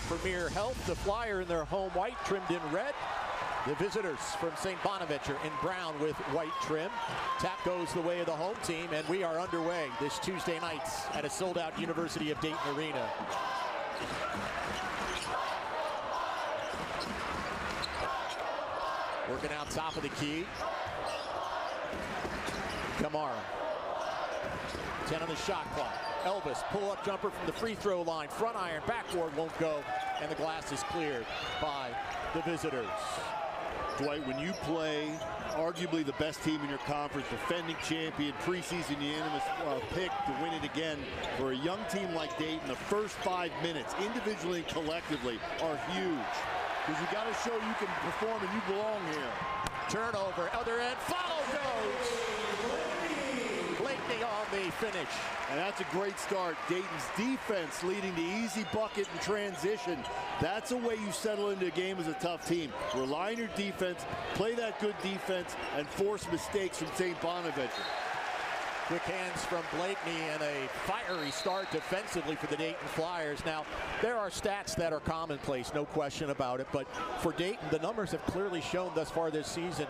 Premier Health, the flyer in their home white, trimmed in red. The visitors from St. Bonaventure in brown with white trim. Tap goes the way of the home team, and we are underway this Tuesday night at a sold-out University of Dayton arena. Working out top of the key. Kamara. 10 on the shot clock. Elvis, pull-up jumper from the free throw line. Front iron, backboard won't go, and the glass is cleared by the visitors. Dwight, when you play arguably the best team in your conference, defending champion, preseason unanimous pick to win it again, for a young team like Dayton, the first 5 minutes, individually and collectively, are huge. Because you got to show you can perform and you belong here. Turnover, other end, follow goes! Blakeney on the finish. And that's a great start. Dayton's defense leading to easy bucket and transition. That's a way you settle into a game as a tough team. Rely on your defense, play that good defense, and force mistakes from St. Bonaventure. Quick hands from Blakeney and a fiery start defensively for the Dayton Flyers. Now, there are stats that are commonplace, no question about it. But for Dayton, the numbers have clearly shown thus far this season,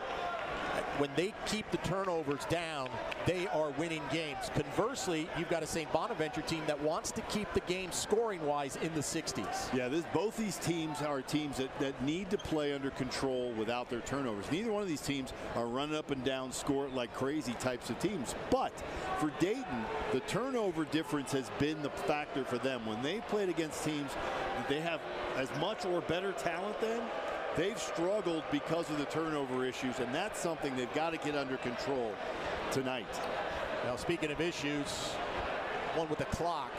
when they keep the turnovers down, they are winning games. Conversely, you've got a St. Bonaventure team that wants to keep the game scoring-wise in the 60s. Yeah, both these teams are teams that need to play under control without their turnovers. Neither one of these teams are running up and down, score it like crazy types of teams. But for Dayton, the turnover difference has been the factor for them. When they played against teams that they have as much or better talent than, they've struggled because of the turnover issues, and that's something they've got to get under control tonight. Now, speaking of issues, one with the clock.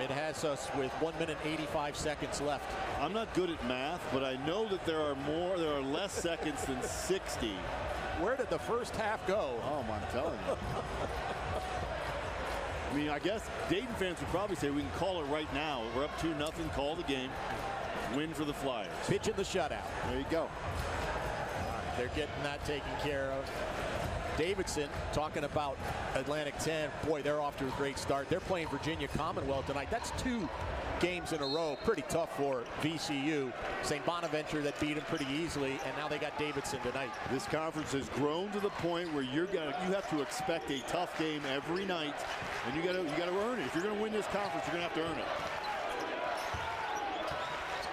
It has us with 1 minute 85 seconds left. I'm not good at math, but I know that there are less seconds than 60. Where did the first half go? Oh, I'm telling you. I mean, I guess Dayton fans would probably say we can call it right now. We're up 2-0, call the game. Win for the Flyers. Pitch in the shutout. There you go. They're getting that taken care of. Davidson talking about Atlantic 10. Boy, they're off to a great start. They're playing Virginia Commonwealth tonight. That's 2 games in a row. Pretty tough for VCU. St. Bonaventure that beat them pretty easily, and now they got Davidson tonight. This conference has grown to the point where you have to expect a tough game every night, and you got to earn it. If you're going to win this conference, you're going to have to earn it.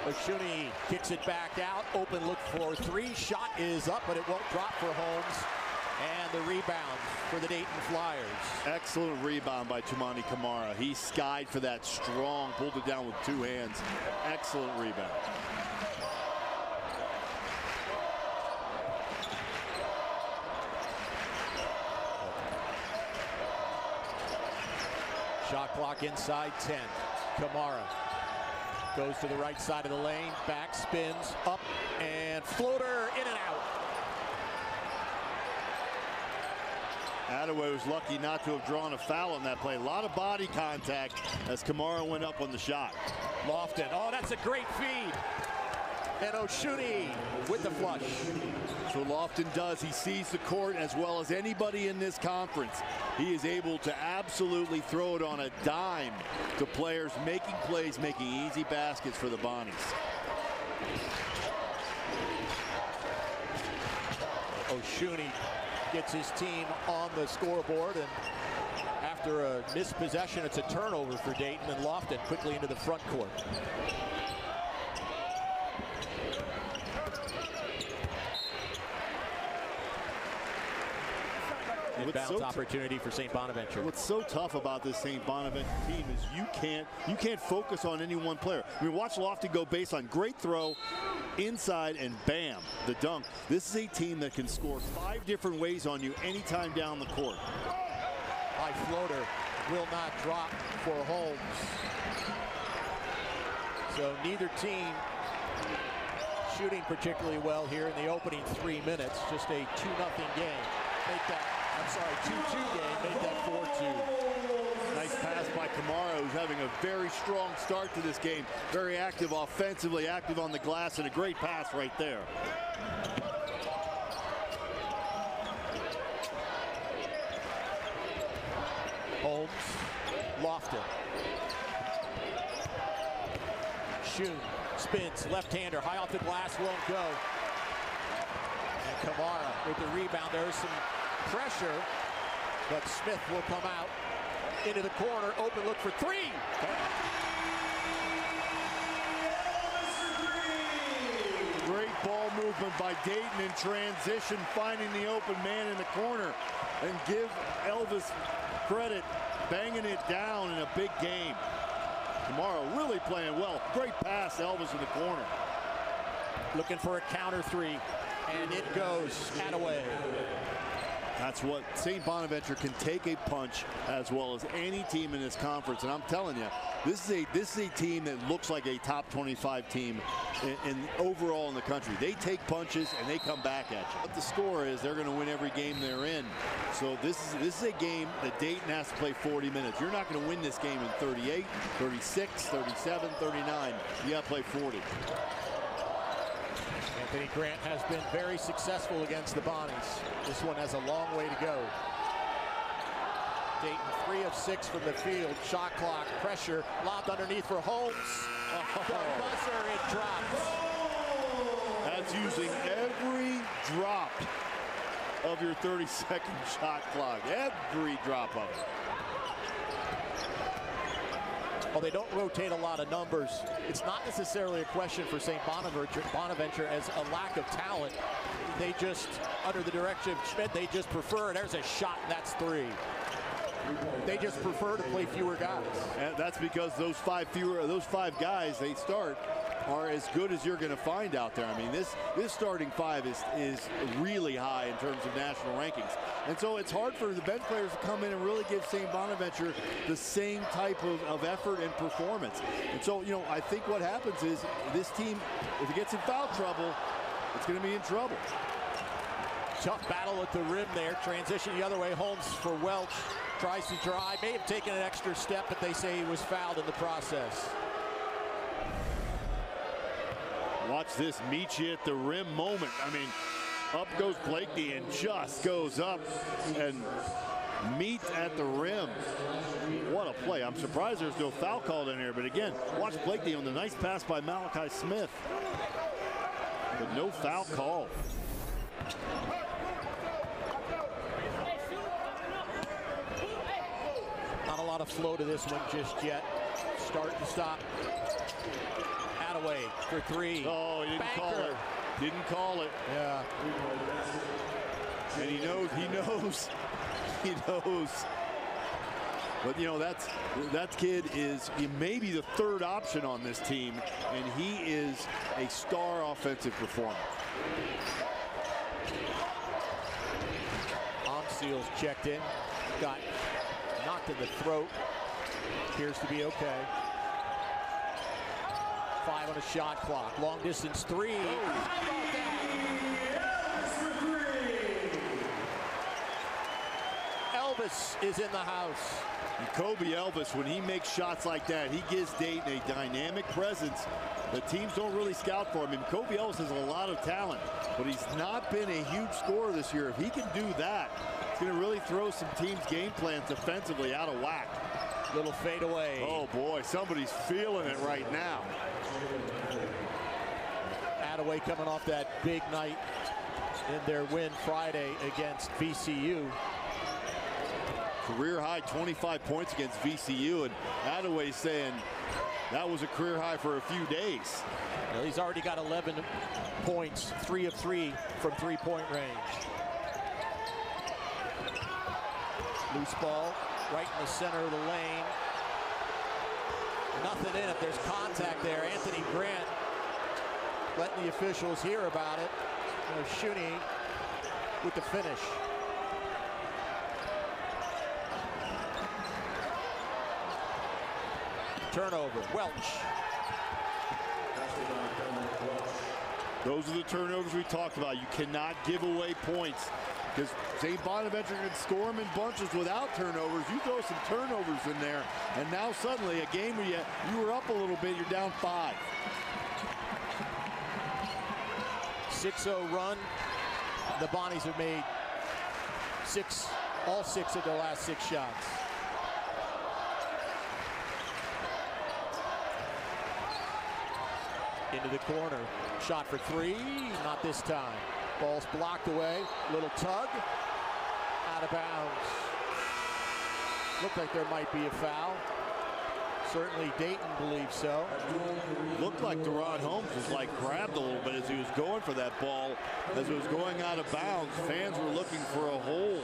Oshuni kicks it back out. Open look for 3. Shot is up, but it won't drop for Holmes. And the rebound for the Dayton Flyers. Excellent rebound by Tumani Kamara. He skied for that strong, pulled it down with 2 hands. Excellent rebound. Shot clock inside 10. Kamara goes to the right side of the lane, back spins, up, and floater in and out. Attaway was lucky not to have drawn a foul on that play. A lot of body contact as Kamara went up on the shot. Lofton, oh, that's a great feed. And Oshuni with the flush. So Lofton does. He sees the court as well as anybody in this conference. He is able to absolutely throw it on a dime to players making plays, making easy baskets for the Bonnies. Oshuni gets his team on the scoreboard, and after a missed possession, it's a turnover for Dayton, and Lofton quickly into the front court. Inbounds opportunity for St. Bonaventure. What's so tough about this St. Bonaventure team is you can't focus on any one player. I mean, watch Lofton go baseline, great throw, inside, and bam, the dunk. This is a team that can score 5 different ways on you anytime down the court. High floater will not drop for Holmes. So neither team shooting particularly well here in the opening 3 minutes. Just a 2-0 game. Make that, I'm sorry, 2-2 game. Make that 4-2. Nice pass by Kamara, who's having a very strong start to this game. Very active offensively, active on the glass, and a great pass right there. Holmes, Lofton. Shun spins, left-hander, high off the glass, won't go. And Kamara with the rebound. There's some pressure, but Smith will come out into the corner. Open look for three. Great ball movement by Dayton in transition, finding the open man in the corner. And give Elvis credit, banging it down in a big game. Kamara really playing well. Great pass, Elvis in the corner. Looking for a counter three, and it goes Attaway. That's what St. Bonaventure can take a punch as well as any team in this conference. And I'm telling you, this is a team that looks like a top 25 team in overall in the country. They take punches and they come back at you. What the score is, they're going to win every game they're in. So this is a game that Dayton has to play 40 minutes. You're not going to win this game in 38, 36, 37, 39. You got to play 40. Anthony Grant has been very successful against the Bonnies. This one has a long way to go. Dayton 3 of 6 from the field. Shot clock, pressure, lobbed underneath for Holmes. The buzzer, it drops. That's using every drop of your 30-second shot clock. Every drop of it. Well, they don't rotate a lot of numbers. It's not necessarily a question for St. Bonaventure as a lack of talent. They just, under the direction of Schmidt, they just prefer, there's a shot, that's three. They just prefer to play fewer guys. And that's because those five guys they start are as good as you're going to find out there. I mean, this starting five is really high in terms of national rankings. And so it's hard for the bench players to come in and really give St. Bonaventure the same type of effort and performance. And so, you know, I think what happens is this team, if it gets in foul trouble, it's going to be in trouble. Tough battle at the rim there. Transition the other way. Holmes for Welch. Tries to drive. May have taken an extra step, but they say he was fouled in the process. Watch this meet you at the rim moment. I mean, up goes Blakey and just goes up and meet at the rim. What a play. I'm surprised there's no foul called in here, but again, watch Blakey on the nice pass by Malachi Smith. But no foul call. Not a lot of flow to this one just yet. Start to stop. Attaway for three. Oh, he didn't call it. Didn't call it. Yeah. And he knows. He knows. But you know, that kid is maybe the third option on this team, and he is a star offensive performer. Seals checked in, got knocked in the throat. Appears to be okay. 5 on a shot clock. Long distance three. Elvis is in the house. And Kobe Elvis, when he makes shots like that, he gives Dayton a dynamic presence. The teams don't really scout for him. And Kobe Elvis has a lot of talent, but he's not been a huge scorer this year. If he can do that, it's going to really throw some teams' game plans defensively out of whack. Little fadeaway. Oh boy, somebody's feeling it right now. Attaway coming off that big night in their win Friday against VCU. Career high 25 points against VCU, and Attaway saying that was a career high for a few days. Well, he's already got 11 points, 3 of 3 from three-point range. Loose ball right in the center of the lane. Nothing in it. There's contact there. Anthony Grant letting the officials hear about it. Shuni with the finish. Turnover. Welch. Those are the turnovers we talked about. You cannot give away points because St. Bonaventure can score them in bunches without turnovers. You throw some turnovers in there, and now suddenly a game where you were up a little bit, you're down 5. 6-0 run. The Bonnies have made all six of their last 6 shots. Into the corner. Shot for three. Not this time. Ball's blocked away. Little tug. Out of bounds. Looked like there might be a foul. Certainly Dayton believes so. Looked like Deron Holmes was like grabbed a little bit as he was going for that ball. As it was going out of bounds, fans were looking for a hold.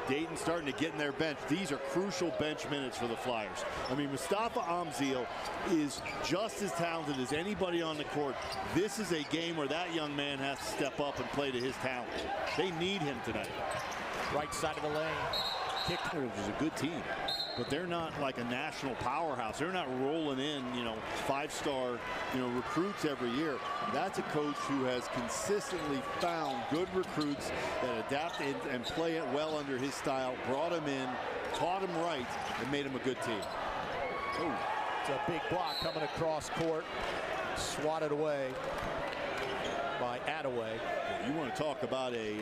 Dayton starting to get in their bench. These are crucial bench minutes for the Flyers. I mean, Mustafa Amzil is just as talented as anybody on the court. This is a game where that young man has to step up and play to his talent. They need him tonight. Right side of the lane. Kick is a good team, but they're not like a national powerhouse. They're not rolling in, five-star, recruits every year. That's a coach who has consistently found good recruits that adapt and play it well under his style, brought them in, taught them right, and made them a good team. Ooh. It's a big block coming across court, swatted away by Attaway. You want to talk about a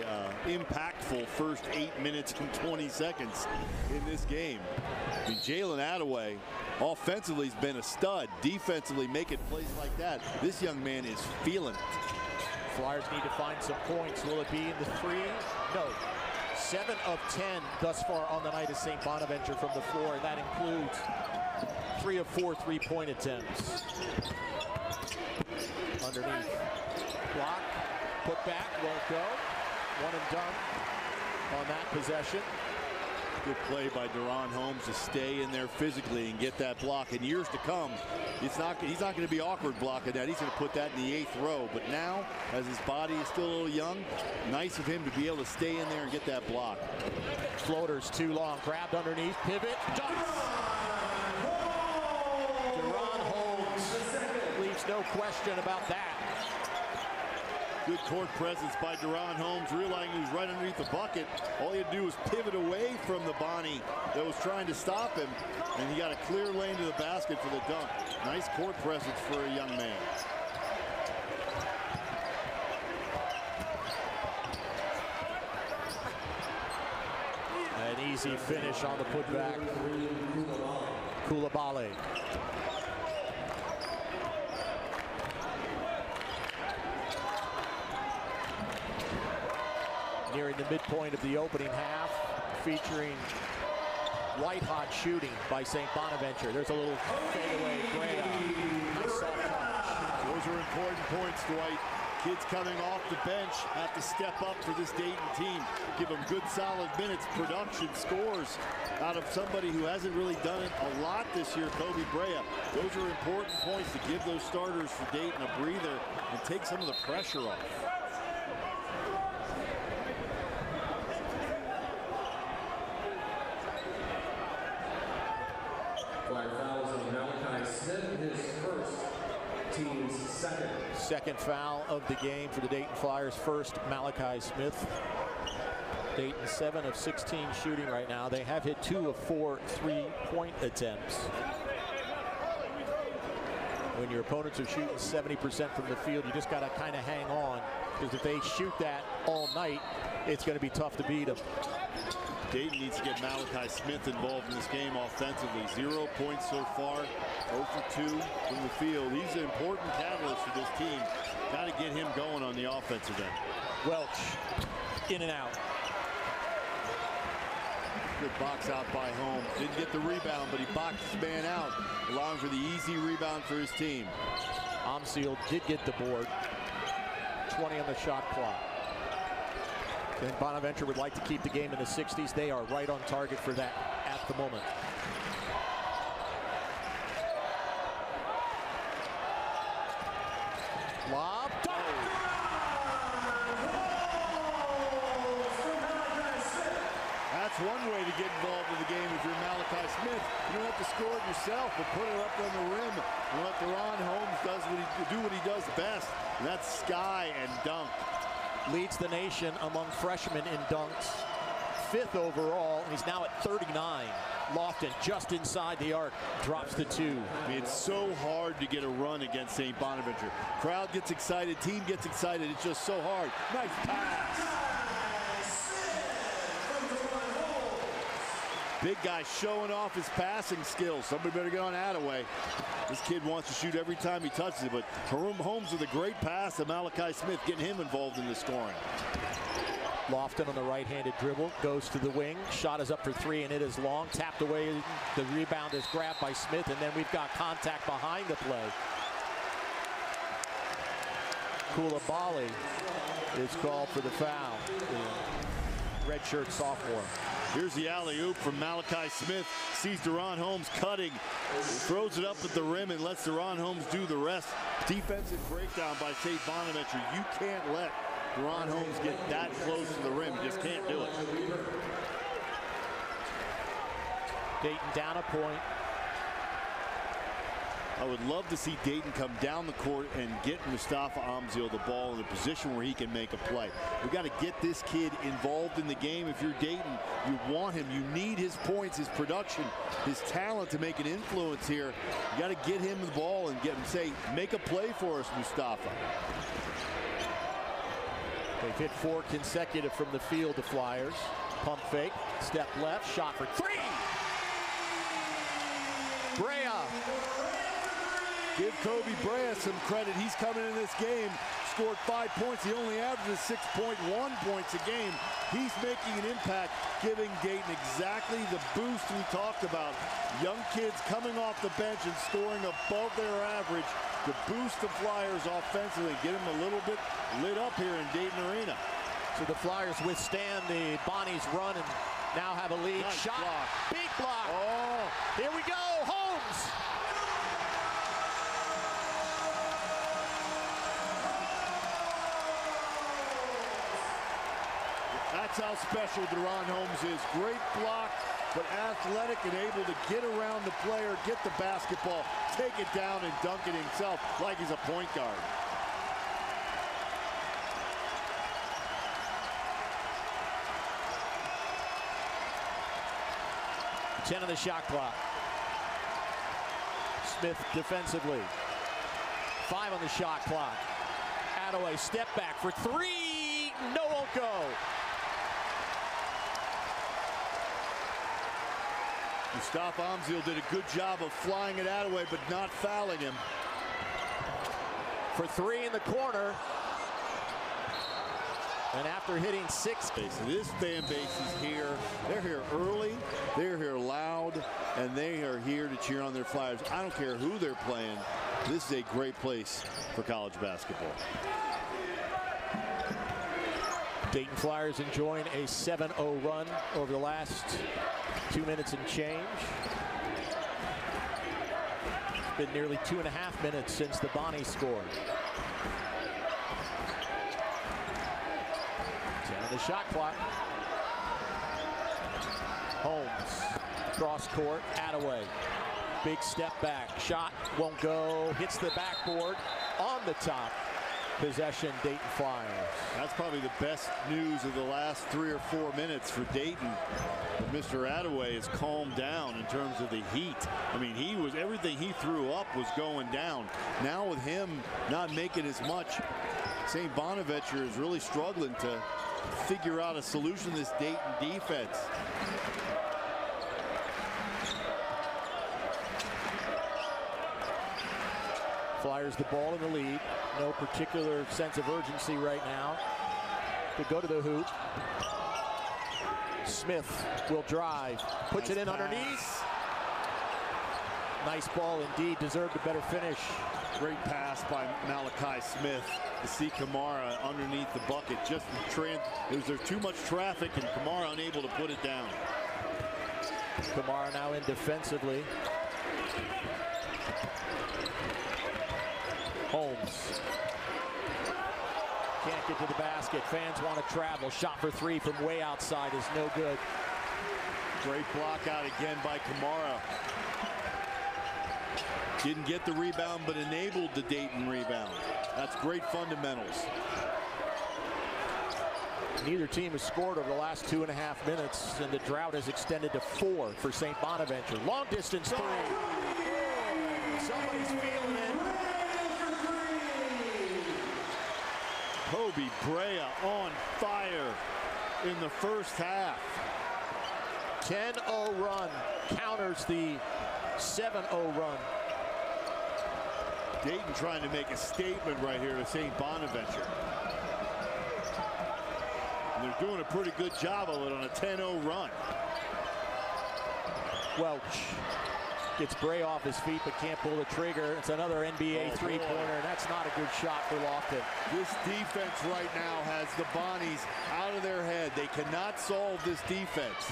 impactful first 8 minutes and 20 seconds in this game. I mean, Jalen Attaway offensively has been a stud. Defensively, making plays like that. This young man is feeling it. Flyers need to find some points. Will it be in the three? No. 7 of 10 thus far on the night of St. Bonaventure from the floor, and that includes 3 of 4 three-point attempts. Underneath. Block. Put back, won't go. One and done on that possession. Good play by Deron Holmes to stay in there physically and get that block. In years to come, he's not going to be awkward blocking that. He's going to put that in the 8th row. But now, as his body is still a little young, nice of him to be able to stay in there and get that block. Floater's too long. Grabbed underneath, pivot, dunks. Deron Holmes leaves no question about that. Good court presence by Deron Holmes, realizing he was right underneath the bucket. All he had to do was pivot away from the Bonnie that was trying to stop him, and he got a clear lane to the basket for the dunk. Nice court presence for a young man. An easy finish on the putback. Coulibaly. Nearing the midpoint of the opening half, featuring white-hot shooting by St. Bonaventure. There's a little fadeaway Brea. Nice soft touch. Those are important points, Dwight. Kids coming off the bench have to step up for this Dayton team. Give them good, solid minutes, production, scores out of somebody who hasn't really done it a lot this year, Kobe Brea. Those are important points to give those starters for Dayton a breather and take some of the pressure off. Second foul of the game for the Dayton Flyers. First, Malachi Smith. Dayton 7 of 16 shooting right now. They have hit 2 of 4 three-point attempts. When your opponents are shooting 70% from the field, you just got to kind of hang on, because if they shoot that all night, it's going to be tough to beat them. Dayton needs to get Malachi Smith involved in this game offensively. 0 points so far, 0 for 2 from the field. He's an important catalyst for this team. Got to get him going on the offensive end. Welch, in and out. Good box out by Holmes. Didn't get the rebound, but he boxed his man out, allowing for the easy rebound for his team. Amzil did get the board. 20 on the shot clock. And Bonaventure would like to keep the game in the 60s. They are right on target for that at the moment. Lob. That's one way to get involved in the game if you're Malachi Smith. You don't have to score it yourself, but put it up on the rim and let Deron Holmes do what he does best, and that's sky and dunk. Leads the nation among freshmen in dunks. 5th overall, and he's now at 39. Lofton just inside the arc, drops the 2. I mean, it's so hard to get a run against St. Bonaventure. Crowd gets excited, team gets excited. It's just so hard. Nice pass. Big guy showing off his passing skills. Somebody better get on Attaway. This kid wants to shoot every time he touches it, but Holmes with a great pass to Malachi Smith, getting him involved in the scoring. Lofton on the right-handed dribble, goes to the wing. Shot is up for three, and it is long. Tapped away. The rebound is grabbed by Smith, and then we've got contact behind the play. Koulibaly is called for the foul. The redshirt sophomore. Here's the alley-oop from Malachi Smith. Sees Deron Holmes cutting. Throws it up at the rim and lets Deron Holmes do the rest. Defensive breakdown by St. Bonaventure. You can't let Deron Holmes get that close to the rim. You just can't do it. Dayton down a point. I would love to see Dayton come down the court and get Mustafa Amzil the ball in a position where he can make a play. We got to get this kid involved in the game. If you're Dayton, you want him. You need his points, his production, his talent to make an influence here. You got to get him the ball and get him, say, make a play for us, Mustafa. They've hit 4 consecutive from the field, the Flyers. Pump fake, step left, shot for 3. Brea. Give Kobe Brea some credit. He's coming in this game, scored 5 points. He only averages 6.1 points a game. He's making an impact, giving Dayton exactly the boost we talked about. Young kids coming off the bench and scoring above their average to boost the Flyers offensively, get them a little bit lit up here in Dayton Arena. So the Flyers withstand the Bonnies' run and now have a lead. Nice shot, block. big block. Oh, Here we go, Holmes. that's how special Deron Holmes is. Great block, but athletic and able to get around the player, get the basketball, take it down and dunk it himself like he's a point guard. Ten on the shot clock. Smith defensively. 5 on the shot clock. Attaway step back for 3. No, won't go. Mustafa Amzil did a good job of flying it Attaway, but not fouling him. For 3 in the corner. And after hitting 6. This fan base is here. They're here early, they're here loud, and they are here to cheer on their Flyers. I don't care who they're playing. This is a great place for college basketball. Dayton Flyers enjoying a 7-0 run over the last 2 minutes and change. It's been nearly 2.5 minutes since the Bonnies scored. 10 on the shot clock. Holmes, cross court, Attaway. Big step back, shot won't go, hits the backboard on the top. Possession, Dayton Flyers. That's probably the best news of the last 3 or 4 minutes for Dayton. Mr. Attaway has calmed down in terms of the heat. I mean, everything he threw up was going down. Now with him not making as much, St. Bonaventure is really struggling to figure out a solution to this Dayton defense. Flyers the ball in the lead. No particular sense of urgency right now to go to the hoop. Smith will drive, puts Nice it in pass. underneath. Nice ball indeed, deserved a better finish. Great pass by Malachi Smith to see Kamara underneath the bucket. Just there's too much traffic and Kamara unable to put it down. Kamara now in defensively. Holmes can't get to the basket. Fans want to travel. Shot for 3 from way outside is no good. Great block out again by Kamara. Didn't get the rebound, but enabled the Dayton rebound. That's great fundamentals. Neither team has scored over the last 2.5 minutes, and the drought has extended to 4 for St. Bonaventure. Long distance 3. Somebody's feeling it. Kobe Brea on fire in the first half. 10-0 run counters the 7-0 run. Dayton trying to make a statement right here to St. Bonaventure. And they're doing a pretty good job of it on a 10-0 run. Welch gets Bray off his feet but can't pull the trigger. It's another NBA three-pointer. That's not a good shot for Lofton. This defense right now has the Bonnies out of their head. They cannot solve this defense.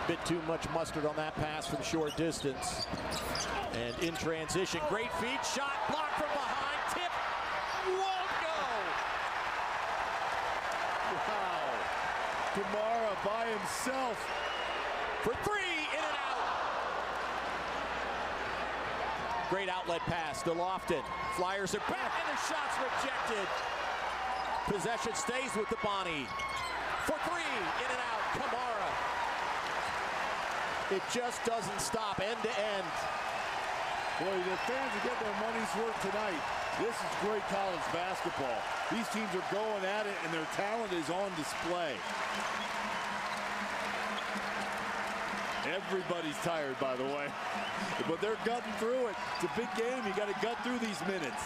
Bit too much mustard on that pass from short distance. And in transition, great feed, shot blocked from behind, tip, won't go. Wow. Kamara by himself. For three, in and out. Great outlet pass to Lofton. Flyers are back and the shot's rejected. Possession stays with the Bonnie. For three, in and out, Kamara. It just doesn't stop end to end. Boy, the fans are getting their money's worth tonight. This is great college basketball. These teams are going at it and their talent is on display. Everybody's tired, by the way, but they're gutting through it. It's a big game. You got to gut through these minutes.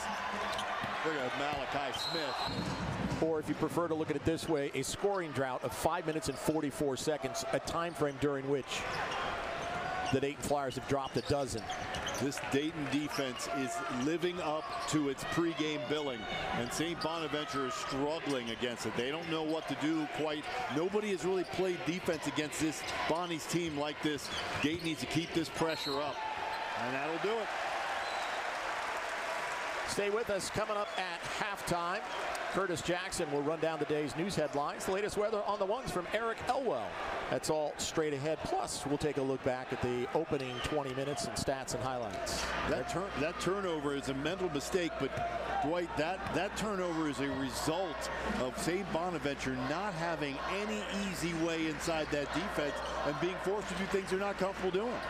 Look at Malachi Smith. Or if you prefer to look at it this way, a scoring drought of 5 minutes and 44 seconds, a time frame during which the Dayton Flyers have dropped a dozen. This Dayton defense is living up to its pregame billing, and St. Bonaventure is struggling against it. They don't know what to do quite. Nobody has really played defense against this Bonnie's team like this. Dayton needs to keep this pressure up, and that'll do it. Stay with us. Coming up at halftime, Curtis Jackson will run down the day's news headlines. The latest weather on the ones from Eric Elwell. That's all straight ahead. Plus, we'll take a look back at the opening 20 minutes and stats and highlights. That turnover is a mental mistake, but Dwight, that turnover is a result of St. Bonaventure not having any easy way inside that defense and being forced to do things they're not comfortable doing.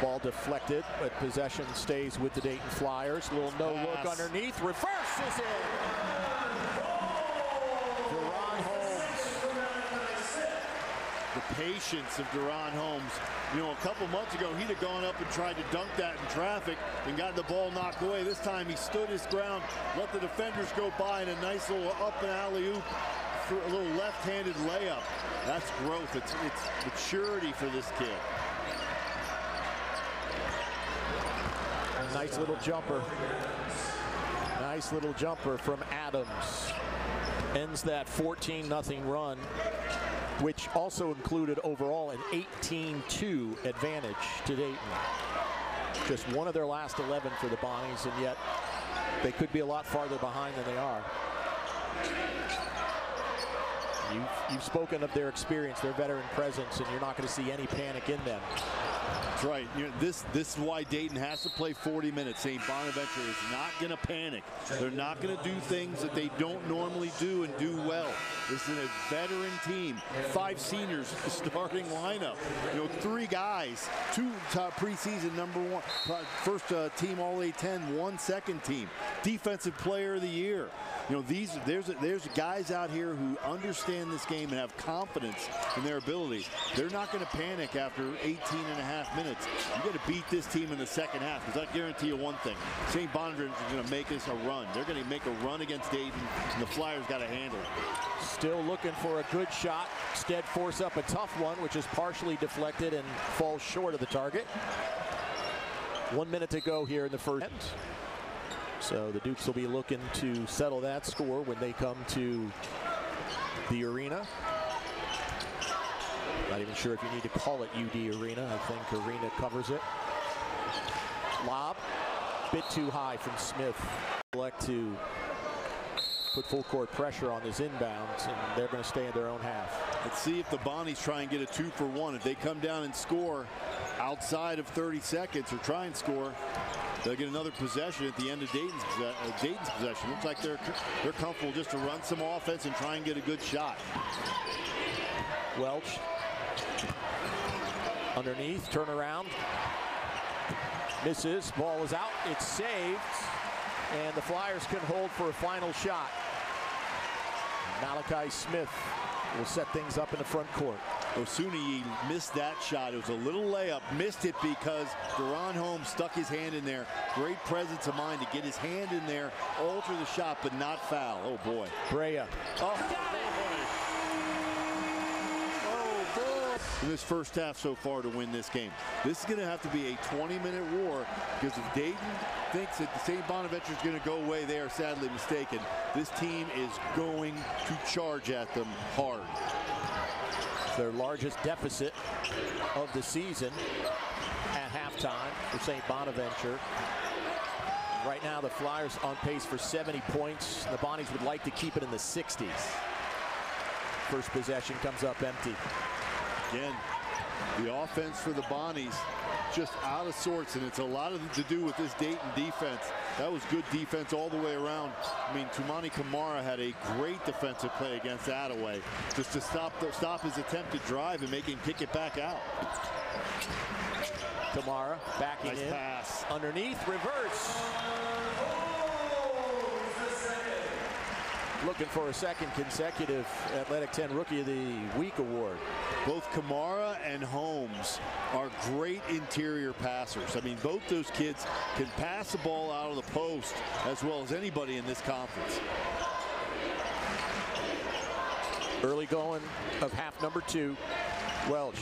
Ball deflected, but possession stays with the Dayton Flyers. Little no look underneath. Reverses it. Deron Holmes. The patience of Deron Holmes. You know, a couple months ago, he'd have gone up and tried to dunk that in traffic and got the ball knocked away. This time he stood his ground, let the defenders go by in a nice little up and alley-oop, a little left-handed layup. That's growth. It's maturity for this kid. Nice little jumper. Nice little jumper from Adams. Ends that 14-0 run, which also included overall an 18-2 advantage to Dayton. Just one of their last 11 for the Bonnies, and yet they could be a lot farther behind than they are. You've spoken of their experience, their veteran presence, and you're not going to see any panic in them. That's right. You know, this is why Dayton has to play 40 minutes. St. Bonaventure is not going to panic. They're not going to do things that they don't normally do and do well. This is a veteran team. 5 seniors starting lineup. You know, 3 guys, 2 preseason #1, first team All A-10, 1 second team. Defensive Player of the Year. You know, there's guys out here who understand this game and have confidence in their ability. They're not going to panic after 18.5 minutes. You got to beat this team in the second half, because I guarantee you one thing: St. Bonaventure is going to make us a run. They're going to make a run against Dayton, and the Flyers got to handle it. Still looking for a good shot. Instead, force up a tough one, which is partially deflected and falls short of the target. 1 minute to go here in the first. So the Dukes will be looking to settle that score when they come to the arena. Not even sure if you need to call it UD Arena. I think Arena covers it. Lob, bit too high from Smith. Elect to put full court pressure on his inbounds, and they're going to stay in their own half. Let's see if the Bonnies try and get a 2-for-1. If they come down and score outside of 30 seconds or try and score, they'll get another possession at the end of Dayton's possession. Looks like they're comfortable just to run some offense and try and get a good shot. Welch underneath, turn around, misses, ball is out, it's saved, and the Flyers can hold for a final shot. Malachi Smith will set things up in the front court. Osunniyi missed that shot. It was a little layup. Missed it because Deron Holmes stuck his hand in there. Great presence of mind to get his hand in there, alter the shot, but not foul. Oh, boy. Brea. In this first half so far to win this game. This is going to have to be a 20-minute war, because if Dayton thinks that the St. Bonaventure is going to go away, they are sadly mistaken. This team is going to charge at them hard. It's their largest deficit of the season at halftime for St. Bonaventure. Right now the Flyers on pace for 70 points. The Bonnies would like to keep it in the 60s. First possession comes up empty. Again, the offense for the Bonnies just out of sorts, and it's a lot of to do with this Dayton defense. That was good defense all the way around. I mean, Toumani Camara had a great defensive play against Attaway, just to stop his attempt to drive and make him kick it back out. Camara backing nice in. Pass. Underneath, reverse. Looking for a second consecutive Athletic 10 Rookie of the Week award. Both Camara and Holmes are great interior passers. I mean, both those kids can pass the ball out of the post as well as anybody in this conference. Early going of half number 2. Welch,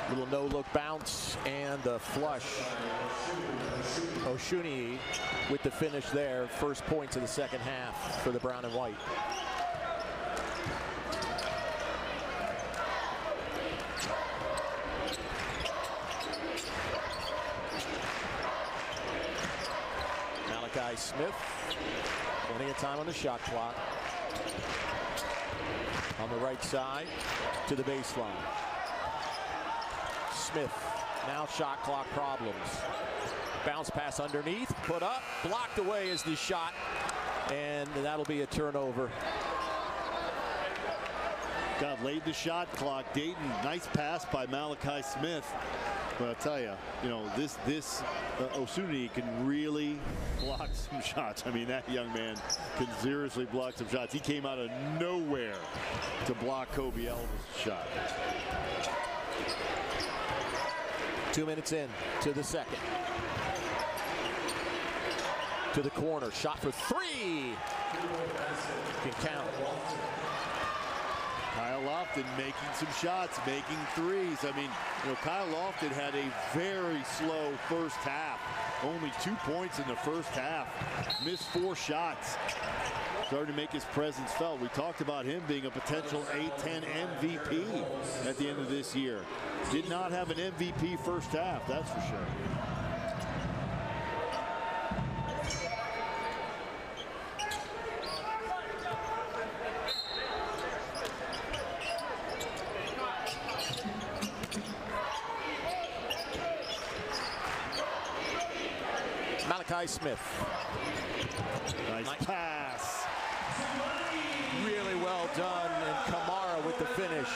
little no-look bounce and the flush. Osunniyi with the finish there. First points of the second half for the brown and white. Malachi Smith, plenty of time on the shot clock. On the right side to the baseline. Smith, now shot clock problems. Bounce pass underneath, put up, blocked away is the shot, and that'll be a turnover. God, laid the shot clock. Dayton, nice pass by Malachi Smith. But I'll tell you, this Osunniyi can really block some shots. I mean, that young man can seriously block some shots. He came out of nowhere to block Kobe Elvis' shot. 2 minutes in to the second. To the corner, shot for 3. Can count. Kyle Lofton making some shots, making threes. I mean, Kyle Lofton had a very slow first half. Only 2 points in the first half. Missed 4 shots. Starting to make his presence felt. We talked about him being a potential A-10 MVP at the end of this year. Did not have an MVP first half, that's for sure. Malachi Smith. Nice pass. Really well done, and Camara with the finish.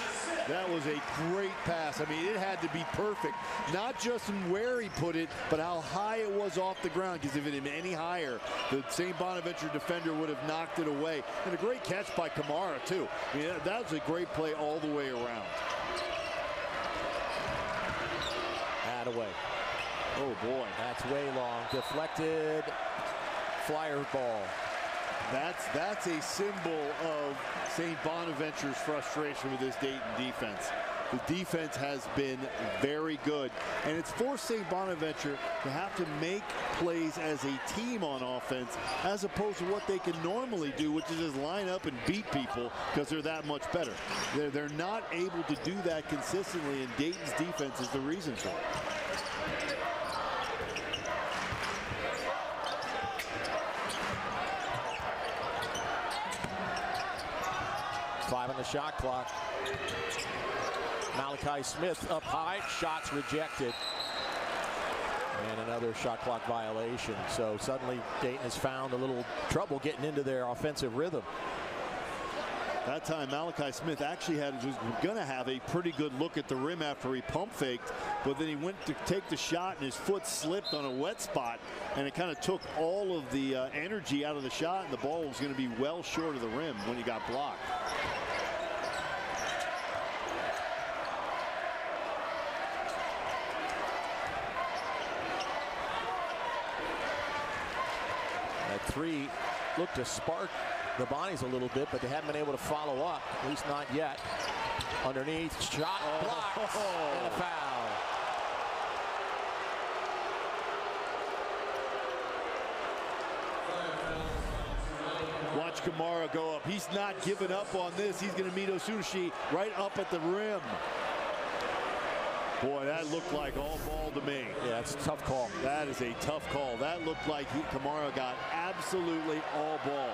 That was a great pass. I mean, it had to be perfect. Not just in where he put it, but how high it was off the ground. Because if it had been any higher, the St. Bonaventure defender would have knocked it away. And a great catch by Camara, too. I mean, that was a great play all the way around. Attaway. Oh, boy. That's way long. Deflected. Flyer ball. That's a symbol of St. Bonaventure's frustration with this Dayton defense. The defense has been very good, and it's forced St. Bonaventure to have to make plays as a team on offense as opposed to what they can normally do, which is just line up and beat people because they're that much better. They're not able to do that consistently, and Dayton's defense is the reason for it. Five on the shot clock. Malachi Smith up high, shots rejected. And another shot clock violation. So suddenly Dayton has found a little trouble getting into their offensive rhythm. That time Malachi Smith actually was going to have a pretty good look at the rim after he pump faked, but then he went to take the shot and his foot slipped on a wet spot, and it kind of took all of the energy out of the shot, and the ball was going to be well short of the rim when he got blocked. That three looked to spark the Bonnies a little bit, but they haven't been able to follow up, at least not yet. Underneath, shot blocked, and a foul. Watch Kamara go up. He's not giving up on this. He's going to meet Osushi right up at the rim. Boy, that looked like all ball to me. Yeah, it's a tough call. That is a tough call. That looked like Kamara got absolutely all ball.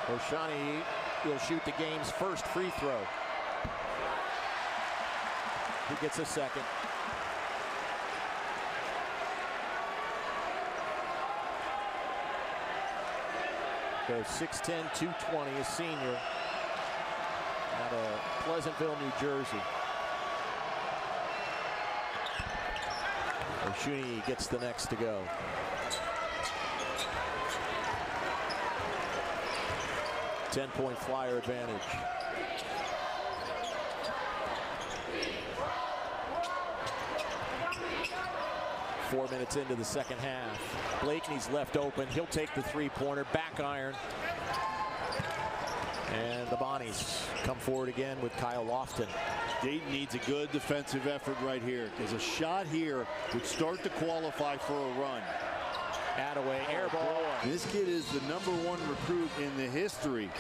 Oshani will shoot the game's first free throw. He gets a second. Goes 6'10", 220, a senior out of Pleasantville, New Jersey. Oshuni gets the next to go. Ten-point Flyer advantage. Four minutes into the second half. Blakeney's left open. He'll take the three-pointer. Back iron. And the Bonnies come forward again with Kyle Lofton. Dayton needs a good defensive effort right here, because a shot here would start to qualify for a run. Attaway, air ball. This kid is the #1 recruit in the history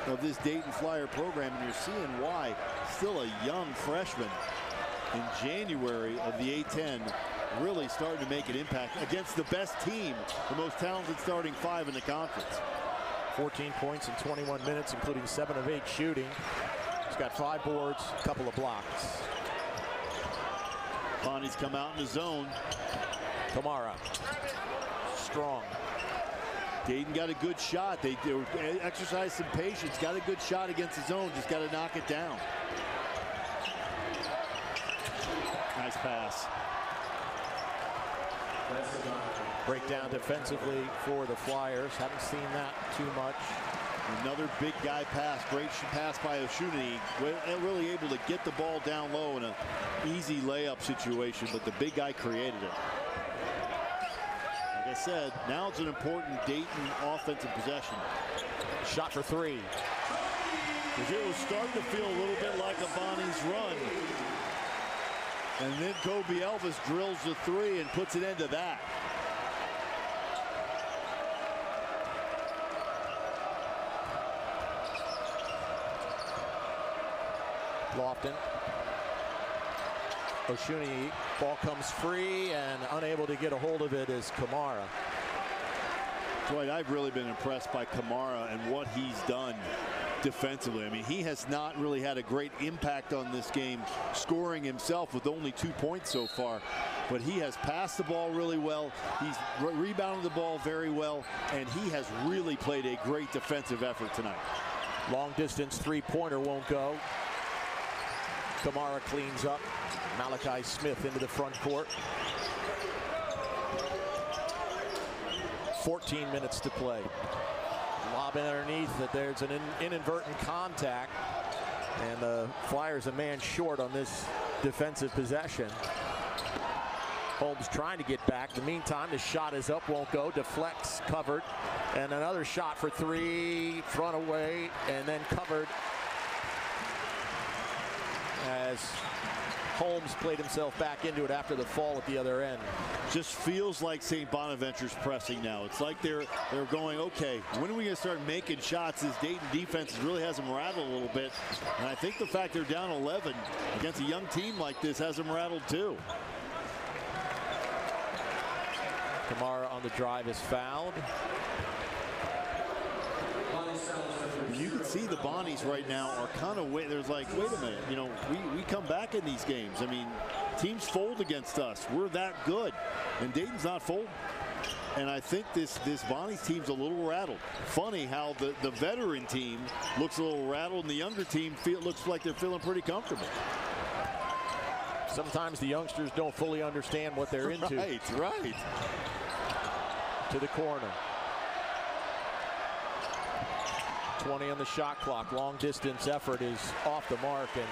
of this Dayton Flyer program, and you're seeing why. Still a young freshman in January of the A-10, really starting to make an impact against the best team, the most talented starting five in the conference. 14 points in 21 minutes, including 7 of 8 shooting. He's got 5 boards, a couple of blocks. Bonnie's come out in the zone. Kamara. Strong. Dayton got a good shot. They exercised some patience. Got a good shot against the zone. Just got to knock it down. Nice pass. Breakdown defensively for the Flyers. Haven't seen that too much. Another big guy pass. Great pass by Oshuni. Really able to get the ball down low in an easy layup situation, but the big guy created it. Like I said, now it's an important Dayton offensive possession. Shot for 3. Because it was starting to feel a little bit like a Bonnie's run. And then Kobe Elvis drills the 3 and puts an end to that. Lofton. Oshuni, ball comes free and unable to get a hold of it is Kamara. Dwight, I've really been impressed by Kamara and what he's done defensively. I mean, he has not really had a great impact on this game, scoring himself with only 2 points so far. But he has passed the ball really well. He's rebounded the ball very well, and he has really played a great defensive effort tonight. Long distance three-pointer won't go. Kamara cleans up. Malachi Smith into the front court. 14 minutes to play. Lob in underneath, that there's an inadvertent contact, and the Flyers a man short on this defensive possession. Holmes trying to get back. In the meantime, the shot is up, won't go. Deflects, covered, and another shot for 3. Front away, and then covered as Holmes played himself back into it after the fall at the other end. Just feels like St. Bonaventure's pressing now. It's like they're going, okay, when are we going to start making shots? This Dayton defense really has them rattled a little bit. And I think the fact they're down 11 against a young team like this has them rattled too. Kamara on the drive is fouled. You can see the Bonnies right now are kind of there's like, wait a minute, you know, we come back in these games. I mean, teams fold against us. We're that good, and Dayton's not folding. And I think this Bonnie's team's a little rattled. Funny how the veteran team looks a little rattled and the younger team looks like they're feeling pretty comfortable. Sometimes the youngsters don't fully understand what they're into. Right. To the corner. 20 on the shot clock. Long distance effort is off the mark, and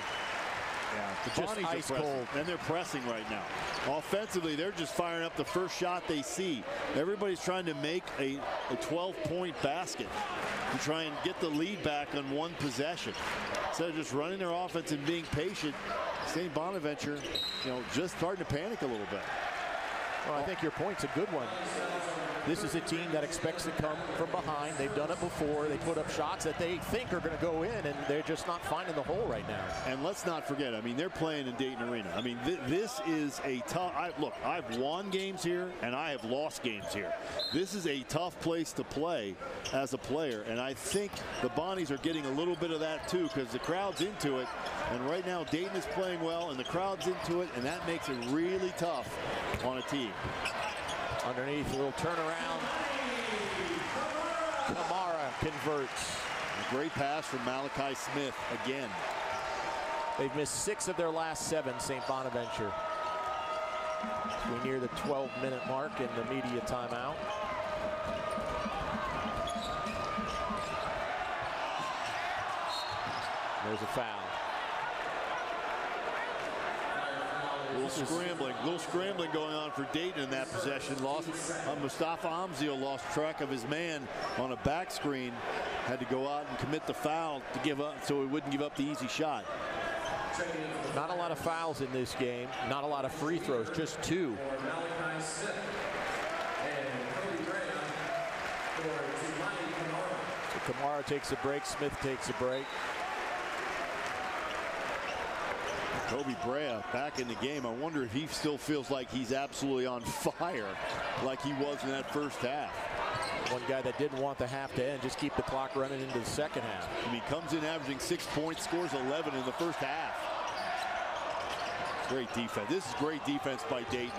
just ice cold. And they're pressing right now. Offensively, they're just firing up the first shot they see. Everybody's trying to make a 12-point basket to try and get the lead back on one possession. Instead of just running their offense and being patient, St. Bonaventure, just starting to panic a little bit. Well, I think your point's a good one. This is a team that expects to come from behind. They've done it before. They put up shots that they think are going to go in, and they're just not finding the hole right now. And let's not forget, I mean, they're playing in Dayton Arena. I mean, this is a tough. Look, I've won games here, and I have lost games here. This is a tough place to play as a player, and I think the Bonnies are getting a little bit of that too, because the crowd's into it. And right now, Dayton is playing well, and the crowd's into it, and that makes it really tough on a team. Underneath, a little turnaround. Kamara converts. A great pass from Malachi Smith again. They've missed 6 of their last 7, St. Bonaventure. We near the 12-minute mark in the media timeout. There's a foul. A little scrambling going on for Dayton in that possession. Mustafa Amzil lost track of his man on a back screen. Had to go out and commit the foul to give up, so he wouldn't give up the easy shot. Not a lot of fouls in this game. Not a lot of free throws, just 2. So Kamara takes a break. Smith takes a break. Kobe Brea back in the game. I wonder if he still feels like he's absolutely on fire like he was in that first half. One guy that didn't want the half to end, just keep the clock running into the second half. I mean, comes in averaging 6 points, scores 11 in the first half. Great defense. This is great defense by Dayton.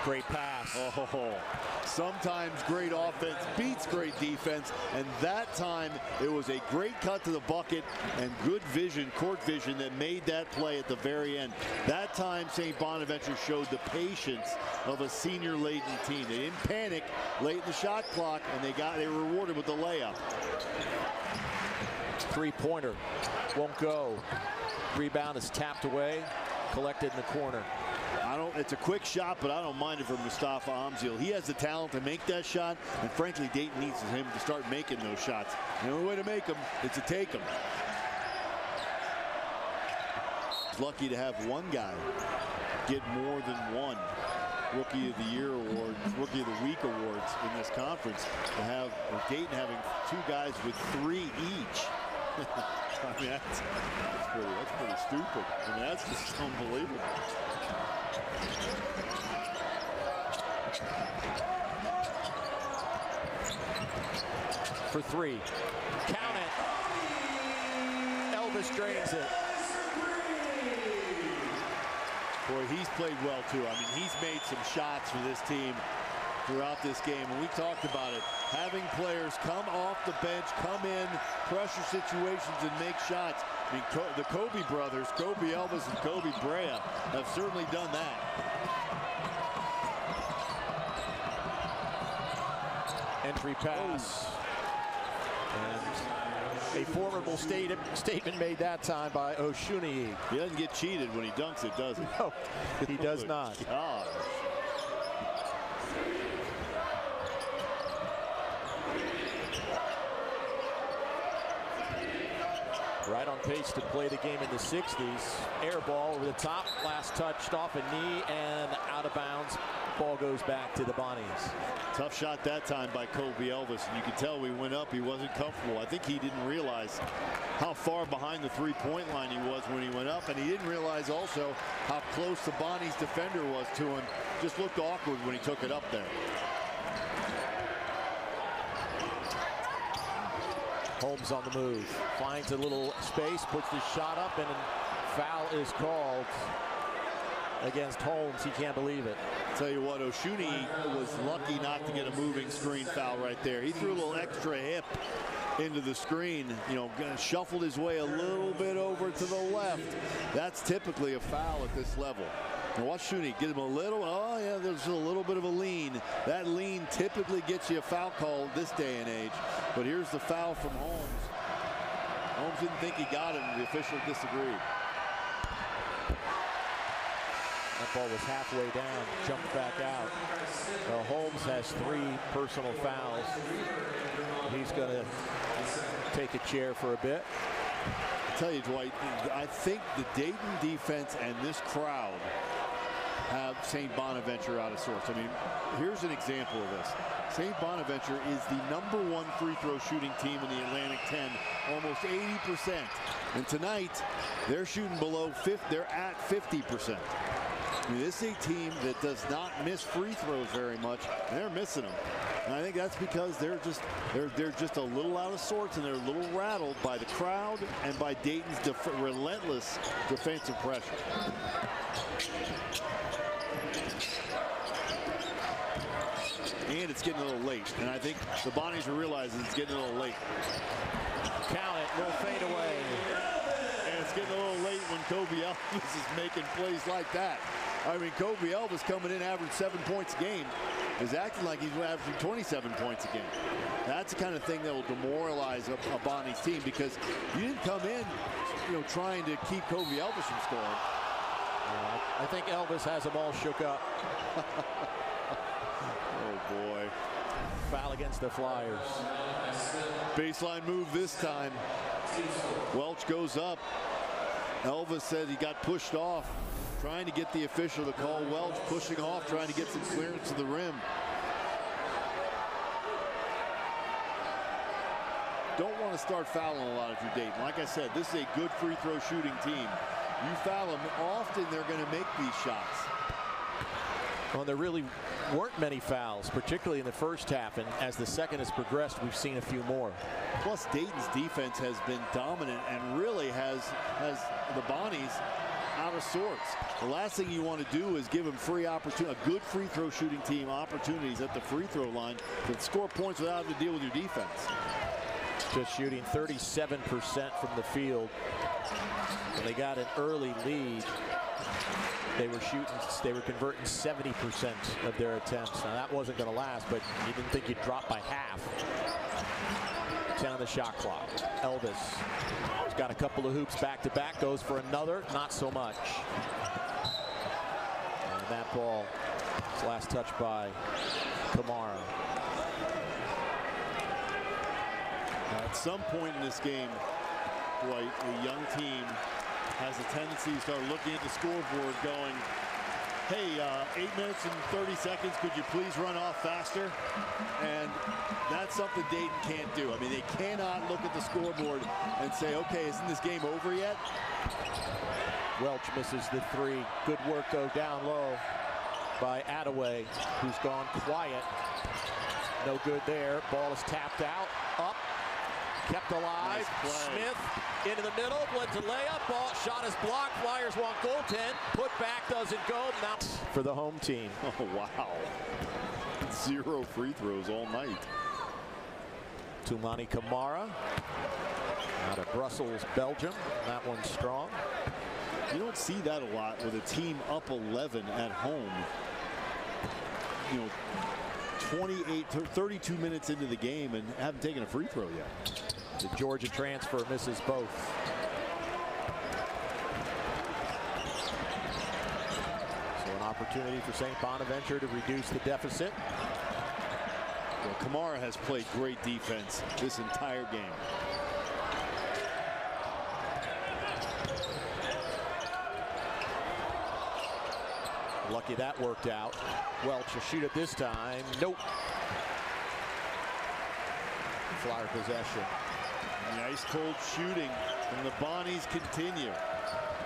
Great pass. Oh, sometimes great offense beats great defense, and that time it was a great cut to the bucket and good vision, court vision, that made that play at the very end. That time St. Bonaventure showed the patience of a senior-laden team. They didn't panic late in the shot clock, and they were rewarded with the layup. Three-pointer won't go. Rebound is tapped away, collected in the corner. It's a quick shot, but I don't mind it for Mustafa Amzil. He has the talent to make that shot, and frankly, Dayton needs him to start making those shots. The only way to make them is to take them. He's lucky to have one guy get more than one Rookie of the Year award, Rookie of the Week awards in this conference. To have Dayton having 2 guys with 3 each. I mean, that's pretty stupid. I mean, that's just unbelievable. For 3. Count it. Elvis drains it. Boy, he's played well too. I mean, he's made some shots for this team throughout this game, and we talked about it. Having players come off the bench, come in, pressure situations, and make shots. I mean, the Kobe brothers, Kobe Elvis and Kobe Brea, have certainly done that. Entry pass. And a formidable statement made that time by Oshunyi. He doesn't get cheated when he dunks it, does he? No, he does not. God. Right on pace to play the game in the 60s. Air ball over the top. Last touched off a knee and out of bounds. Ball goes back to the Bonnies. Tough shot that time by Kobe Elvis. And you can tell we went up. He wasn't comfortable. I think he didn't realize how far behind the three-point line he was when he went up. And he didn't realize also how close the Bonnies defender was to him. Just looked awkward when he took it up there. Holmes on the move, finds a little space, puts the shot up, and a foul is called. against Holmes. He can't believe it. Tell you what, Oshuni was lucky not to get a moving screen foul right there. He threw a little extra hip into the screen, you know, shuffled his way a little bit over to the left. That's typically a foul at this level. Now watch Oshuni get him a little, oh yeah, there's a little bit of a lean. That lean typically gets you a foul call this day and age. But here's the foul from Holmes. Holmes didn't think he got him. The official disagreed. That ball was halfway down, jumped back out. Well, Holmes has 3 personal fouls. He's going to take a chair for a bit. I tell you, Dwight, I think the Dayton defense and this crowd have St. Bonaventure out of sorts. I mean, here's an example of this. St. Bonaventure is the #1 free throw shooting team in the Atlantic 10, almost 80%. And tonight, they're shooting below 50. They're at 50%. I mean, this is a team that does not miss free throws very much, and they're missing them. And I think that's because they're just a little out of sorts, and they're a little rattled by the crowd and by Dayton's relentless defensive pressure. And it's getting a little late, and I think the Bonnies are realizing it's getting a little late. Count it, little fade away. And it's getting a little late when Kobe Elvis is making plays like that. I mean, Kobe Elvis coming in average 7 points a game is acting like he's averaging 27 points a game. That's the kind of thing that will demoralize a Bonnie's team, because you didn't come in, you know, trying to keep Kobe Elvis from scoring. I think Elvis has them all shook up. Oh boy. Foul against the Flyers. Baseline move this time. Welch goes up. Elvis said he got pushed off, trying to get the official to call Welch pushing off, trying to get some clearance to the rim. Don't want to start fouling a lot if you're Dayton. Like I said, this is a good free throw shooting team. You foul them, often they're going to make these shots. Well, there really weren't many fouls, particularly in the first half, and as the second has progressed, we've seen a few more. Plus, Dayton's defense has been dominant and really has the Bonnies out of sorts. The last thing you want to do is give them free opportunity, a good free throw shooting team opportunities at the free throw line to score points without having to deal with your defense. Just shooting 37% from the field. When they got an early lead, they were converting 70% of their attempts. Now that wasn't going to last, but you didn't think you'd drop by half. 10 on the shot clock. Elvis has got a couple of hoops back to back, goes for another, not so much. And that ball is last touched by Kamara. At some point in this game, Dwight, a young team has a tendency to start looking at the scoreboard going, hey, 8 minutes and 30 seconds, could you please run off faster? And that's something Dayton can't do. I mean, they cannot look at the scoreboard and say, okay, isn't this game over yet? Welch misses the 3. Good work, though, down low by Attaway, who's gone quiet. No good there. Ball is tapped out. Up. Kept alive. Nice Smith into the middle. Went to layup. Ball shot is blocked. Flyers want goaltend. Put back doesn't go. Now for the home team. Oh, wow. 0 free throws all night. Toumani Kamara out of Brussels, Belgium. That one's strong. You don't see that a lot with a team up 11 at home. You know, 32 minutes into the game and haven't taken a free throw yet. The Georgia transfer misses both. So an opportunity for St. Bonaventure to reduce the deficit. Well, Kamara has played great defense this entire game. Lucky that worked out. Welch will shoot it this time. Nope. Flyer possession. Nice cold shooting from the Bonnies continue.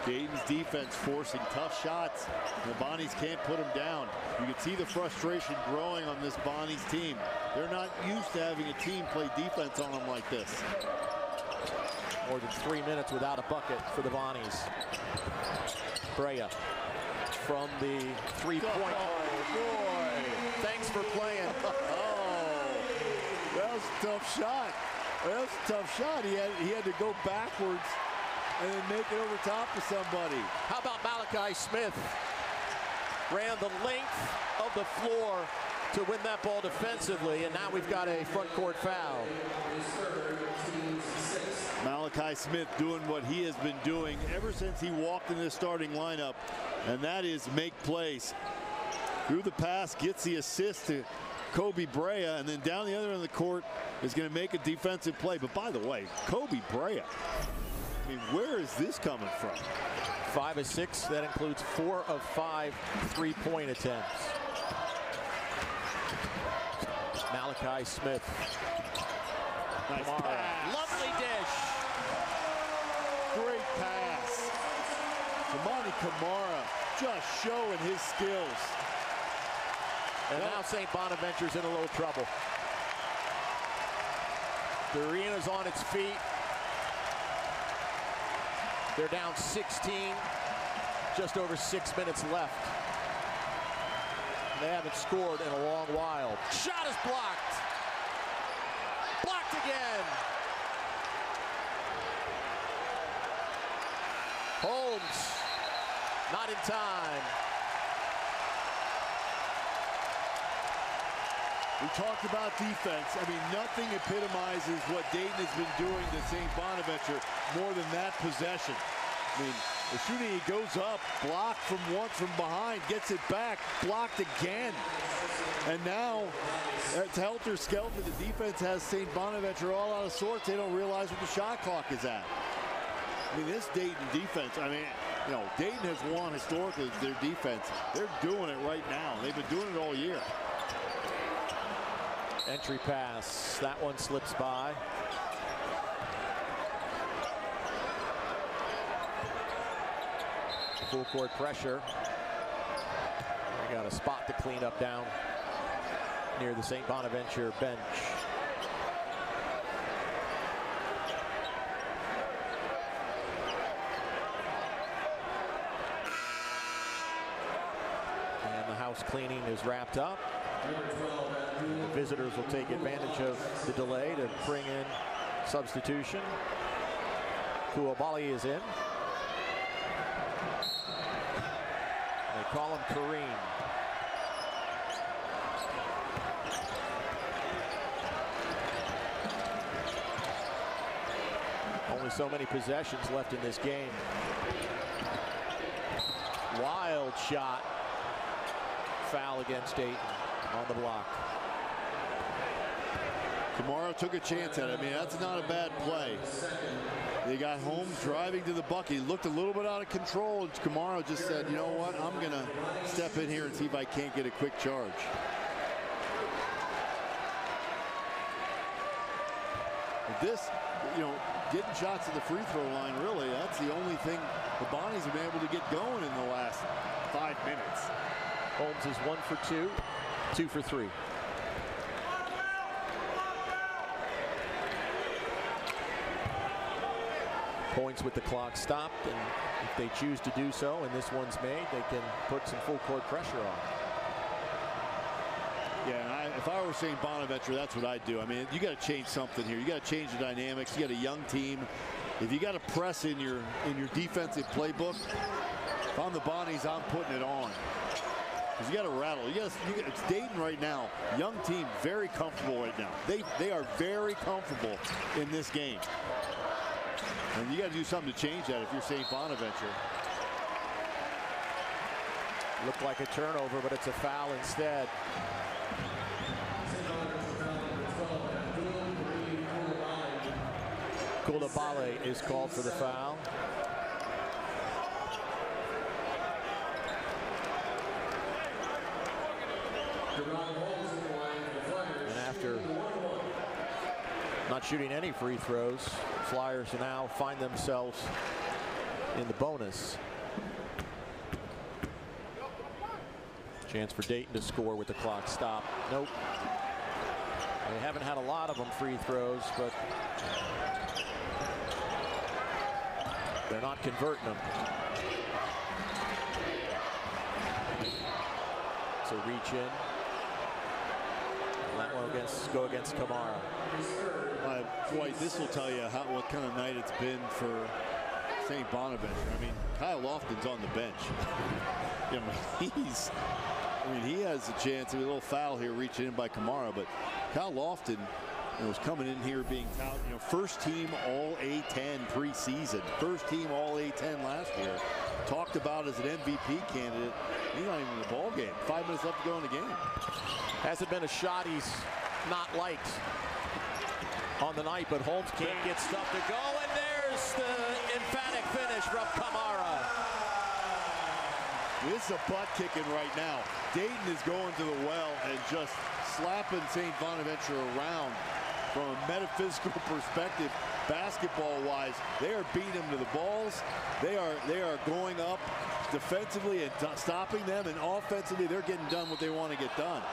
Dayton's defense forcing tough shots. The Bonnies can't put them down. You can see the frustration growing on this Bonnies team. They're not used to having a team play defense on them like this. More than 3 minutes without a bucket for the Bonnies. Brea from the three-point. Oh, boy. Thanks for playing. Oh, that was a tough shot. That was a tough shot. He had to go backwards and then make it over top of somebody. How about Malachi Smith? Ran the length of the floor to win that ball defensively, and now we've got a front court foul. Malachi Smith doing what he has been doing ever since he walked in the starting lineup, and that is make plays. Through the pass, gets the assist to Kobe Brea, and then down the other end of the court is going to make a defensive play. But by the way, Kobe Brea, I mean, where is this coming from? 5 of 6. That includes 4 of 5 three-point attempts. Malachi Smith. Nice pass. Lovely dish. Great pass. Kamani Kamara just showing his skills. And now St. Bonaventure's in a little trouble. The arena's on its feet. They're down 16, just over 6 minutes left. They haven't scored in a long while. Shot is blocked. Blocked again. Holmes, not in time. We talked about defense. I mean, nothing epitomizes what Dayton has been doing to St. Bonaventure more than that possession. I mean, the shooting, he goes up, blocked from once from behind, gets it back, blocked again. And now, it's helter-skelter. The defense has St. Bonaventure all out of sorts. They don't realize what the shot clock is at. I mean, this Dayton defense, I mean, you know, Dayton has won historically their defense. They're doing it right now. They've been doing it all year. Entry pass. That one slips by. Full court pressure. They got a spot to clean up down near the St. Bonaventure bench. And the house cleaning is wrapped up. The visitors will take advantage of the delay to bring in substitution. Koulibaly is in. They call him Kareem. Only so many possessions left in this game. Wild shot. Foul against Dayton on the block. Kamara took a chance at it. I mean, that's not a bad play. They got Holmes driving to the bucket. He looked a little bit out of control, and Kamara just said, you know what, I'm going to step in here and see if I can't get a quick charge. This, you know, getting shots at the free throw line, really, that's the only thing the Bonnies have been able to get going in the last 5 minutes. Holmes is 1 for 2, 2 for 3. Points with the clock stopped, and if they choose to do so and this one's made, they can put some full court pressure on. Yeah, and if I were St. Bonaventure, that's what I'd do. I mean, you got to change something here. You got to change the dynamics. You got a young team. If you got to press in your defensive playbook, if I'm the Bonnies, I'm putting it on. Because you got to rattle. It's Dayton right now. Young team, very comfortable right now. They are very comfortable in this game. And you got to do something to change that if you're St. Bonaventure. Looked like a turnover, but it's a foul instead. Koulibaly is called for the foul. And after not shooting any free throws, Flyers now find themselves in the bonus. Chance for Dayton to score with the clock stopped. Nope. They haven't had a lot of them free throws, but they're not converting them. reach in. And that one go against Kamara. Boy, this will tell you what kind of night it's been for St. Bonaventure. I mean, Kyle Lofton's on the bench. He has a chance. A little foul here, reaching in by Kamara, but Kyle Lofton was coming in here being touted, first team All A-10 preseason, first team All A-10 last year. Talked about as an MVP candidate. He's not even in the ball game. 5 minutes left to go in the game. Hasn't been a shot he's not liked on the night, but Holmes can't get stuff to go, and there's the emphatic finish from Kamara. This is a butt kicking right now. Dayton is going to the well and just slapping St. Bonaventure around from a metaphysical perspective. Basketball-wise, they are beating them to the balls. They are going up defensively and stopping them, and offensively, they're getting done what they want to get done.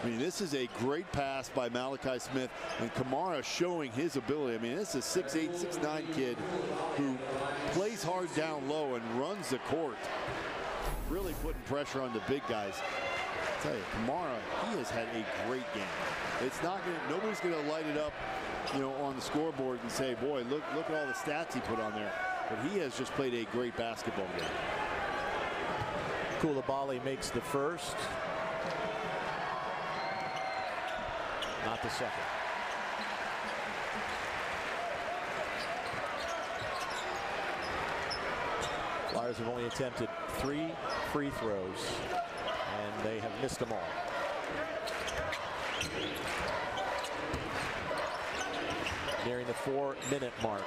I mean, this is a great pass by Malachi Smith, and Kamara showing his ability. I mean, this is a 6'8", 6'9" kid who plays hard down low and runs the court, really putting pressure on the big guys. I tell you, Kamara, he has had a great game. It's not going to, nobody's going to light it up, on the scoreboard and say, boy, look at all the stats he put on there. But he has just played a great basketball game. Koulibaly makes the first. Not the second. Flyers have only attempted 3 free throws, and they have missed them all. Nearing the 4-minute mark.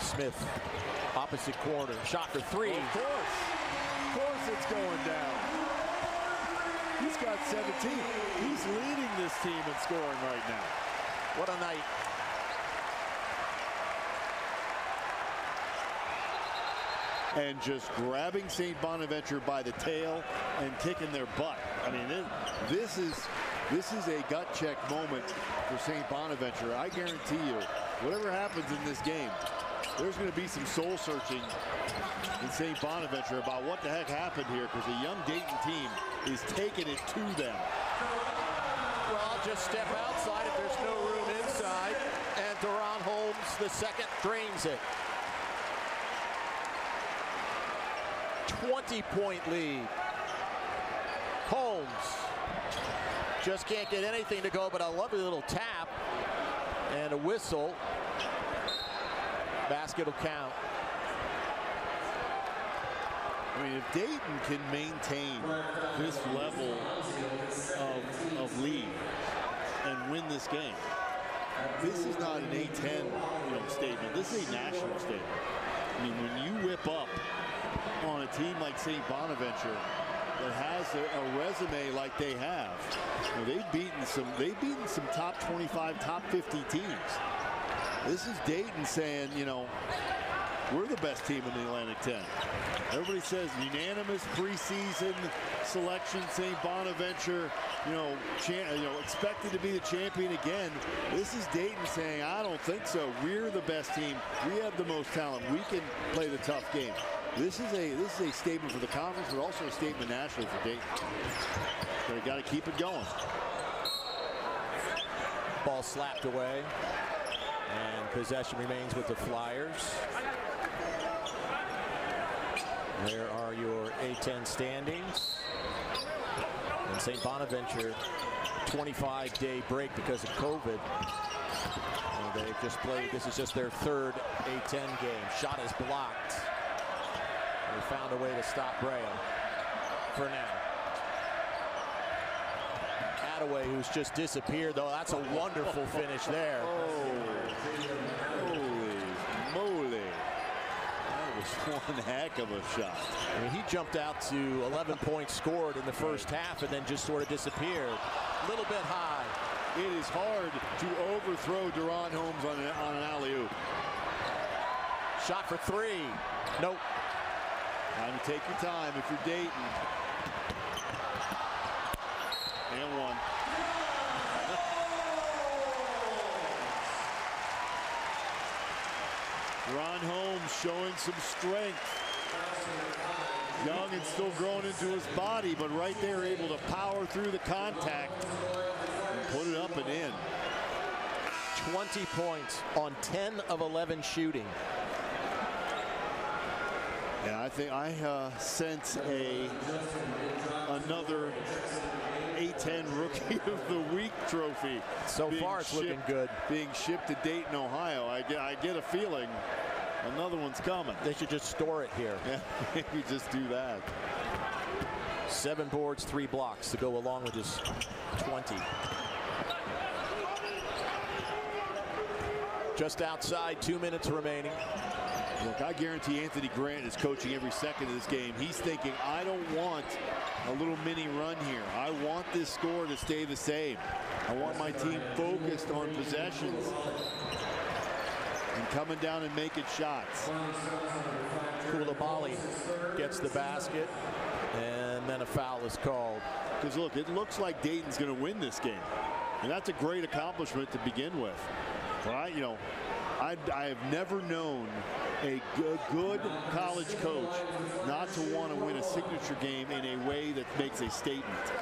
Smith, opposite corner, shot for 3. Of course it's going down. He's got 17. He's leading this team in scoring right now. What a night. And just grabbing St. Bonaventure by the tail and kicking their butt. I mean, this is a gut check moment for St. Bonaventure. I guarantee you, whatever happens in this game, there's going to be some soul searching in St. Bonaventure about what the heck happened here, because the young Dayton team is taking it to them. Well, I'll just step outside if there's no room inside, and Deron Holmes, the second, drains it. 20-point lead. Holmes just can't get anything to go, but a lovely little tap and a whistle. Basket will count. I mean, if Dayton can maintain this level of lead and win this game, this is not an A-10 statement. This is a national statement. I mean, when you whip up on a team like St. Bonaventure that has a resume like they have, they've beaten some top 25, top 50 teams. This is Dayton saying, we're the best team in the Atlantic 10. Everybody says unanimous preseason selection, St. Bonaventure, expected to be the champion again. This is Dayton saying, I don't think so. We're the best team. We have the most talent. We can play the tough game. This is a statement for the conference, but also a statement nationally for Dayton. They got to keep it going. Ball slapped away, and possession remains with the Flyers. There are your A-10 standings. And St. Bonaventure, 25-day break because of COVID. And they've just played, this is just their third A-10 game. Shot is blocked. They found a way to stop Brea for now. Attaway, who's just disappeared, though. That's a wonderful finish there. Holy moly. That was one heck of a shot. I mean, he jumped out to 11 points scored in the first half and then just sort of disappeared. A little bit high. It is hard to overthrow Deron Holmes on an alley-oop. Shot for 3. Nope. Time to take your time if you're Dayton. And one. Ron Holmes showing some strength. Young and still growing into his body, but right there able to power through the contact and put it up and in. 20 points on 10 of 11 shooting. And I think I sense another A10 Rookie of the Week trophy. So far, it's looking good. Being shipped to Dayton, Ohio. I get a feeling another one's coming. They should just store it here. Yeah, maybe just do that. 7 boards, 3 blocks to go along with his 20. Just outside, 2 minutes remaining. Look, I guarantee Anthony Grant is coaching every second of this game. He's thinking, I don't want a little mini run here. I want this score to stay the same. I want my team focused on possessions and coming down and making shots. Koulibaly gets the basket, and then a foul is called. Because look, it looks like Dayton's going to win this game, and that's a great accomplishment to begin with. But I have never known a good college coach not to want to win a signature game in a way that makes a statement.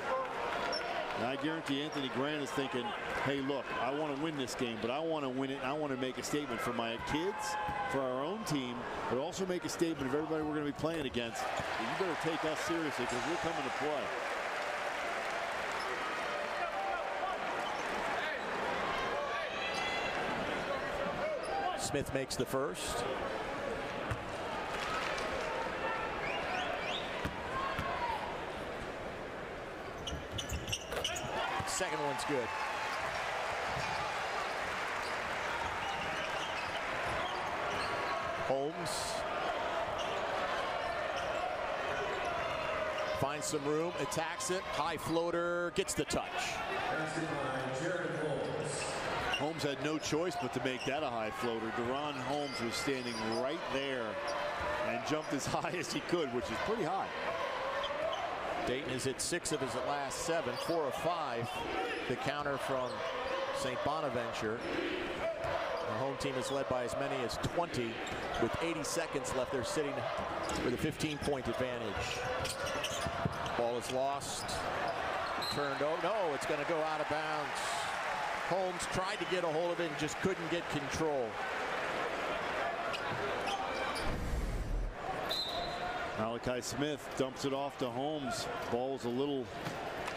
And I guarantee Anthony Grant is thinking, hey, look, I want to win this game, but I want to win it. I want to make a statement for my kids, for our own team, but also make a statement of everybody we're going to be playing against. You better take us seriously because we're coming to play. Smith makes the first. Second one's good. Holmes finds some room, attacks it, high floater, gets the touch. Holmes had no choice but to make that a high floater. Deron Holmes was standing right there and jumped as high as he could, which is pretty high. Dayton has hit 6 of his last 7, 4 of 5. The counter from St. Bonaventure. The home team is led by as many as 20 with 80 seconds left. They're sitting with a 15-point advantage. Ball is lost. Turned over. No, it's going to go out of bounds. Holmes tried to get a hold of it and just couldn't get control. Malachi Smith dumps it off to Holmes. Ball's a little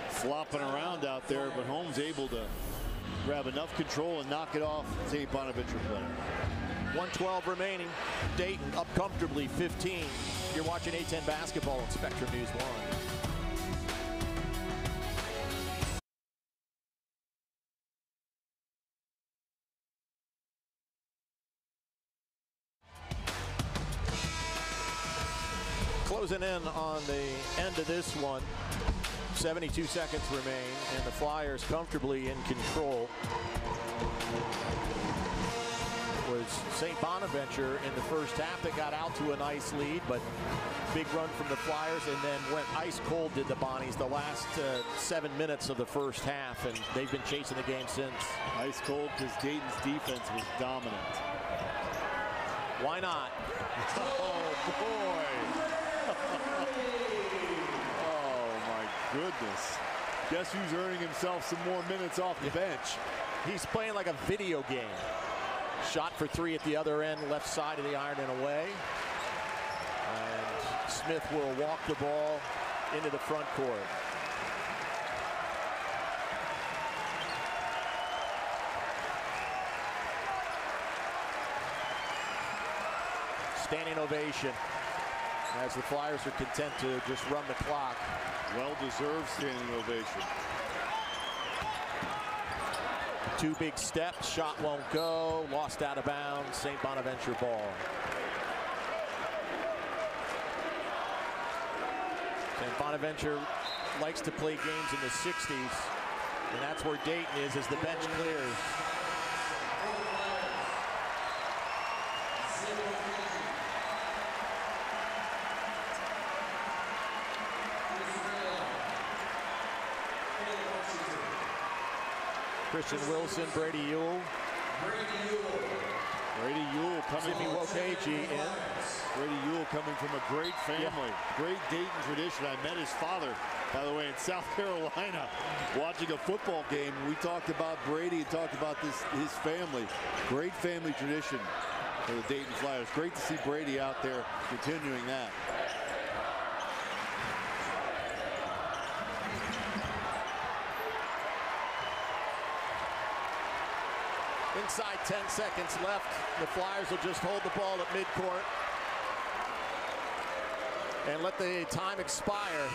flopping around out there, but Holmes able to grab enough control and knock it off St. Bonaventure player. 1:12 remaining. Dayton up comfortably, 15. You're watching A10 basketball on Spectrum News 1. Closing in on the end of this one. 72 seconds remain, and the Flyers comfortably in control. It was St. Bonaventure in the first half that got out to a nice lead, but big run from the Flyers, and then went ice cold did the Bonnies the last 7 minutes of the first half, and they've been chasing the game since. Ice cold because Dayton's defense was dominant. Why not? Oh, boy. Oh, my goodness. Guess who's earning himself some more minutes off the bench? He's playing like a video game. Shot for 3 at the other end, left side of the iron and away. And Smith will walk the ball into the front court. Standing ovation as the Flyers are content to just run the clock. Well-deserved standing ovation. 2 big steps, shot won't go, lost out of bounds, St. Bonaventure ball. St. Bonaventure likes to play games in the 60s, and that's where Dayton is as the bench clears. Christian Wilson, Brady Ewell. Brady Ewell coming Jimmy Wokeji in. Brady Ewell coming from a great family, great Dayton tradition. I met his father, by the way, in South Carolina, watching a football game. We talked about Brady and talked about his family. Great family tradition for the Dayton Flyers. Great to see Brady out there continuing that. Inside 10 seconds left. The Flyers will just hold the ball at midcourt and let the time expire.